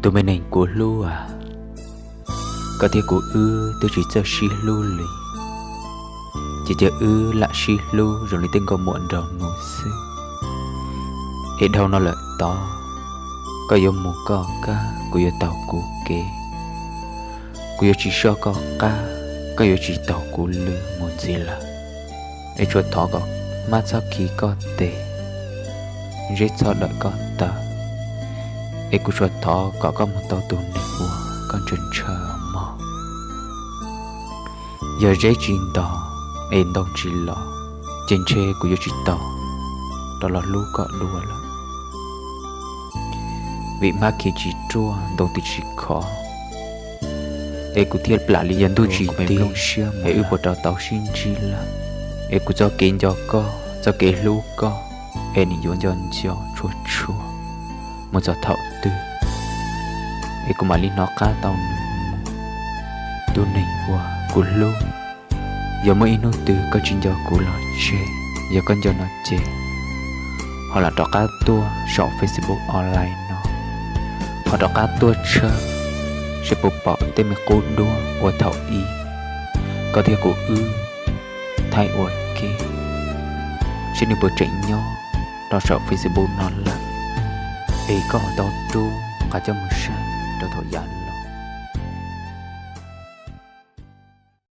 tụi mình ảnh của lu à, có thể của tôi chỉ cho xí lu lì, chỉ cho là xí lu rồi lấy tên con muộn đầu nụ sư, hết đâu nó lại to, có giống một con cá, có giống tàu của kê, có giống chỉ cho con cá, có giống chỉ tàu của lư muốn gì là, để chuột thỏ có mắt sao khí có tệ, rết sao đợi có ta. Ê cú chuột thỏ có một tàu tù này của con chân chờ mò. Giờ rễ chín đỏ, ên đông chỉ lọ, trên chê của yêu chỉ tàu, đó là lũ cọ đùa lắm. Vị má kia chỉ chua, đông tôi chỉ khó. Ê cú thiết lạ lý dân tôi chỉ tì, ê ư bộ trò tàu xin chi là. Ê cú cho kiến cho kế lũ co, ê nì dồn dồn cho chua. Một giọt thảo tư ê cô mà lý nó cá tao nụ tôi nình qua cô lô giờ mới nó từ có chuyện do cô lo chê giờ con cho nó chê họ là trò cá tua sọ Facebook online nó họ trò cá tua chơi sẽ bộ bỏ tên mình cô đua của thảo y có thể cô thay ổi kia sẽ được bộ chạy nhau đó sọ Facebook nó là ê có tao tu cả cho một sáng cho thổi giận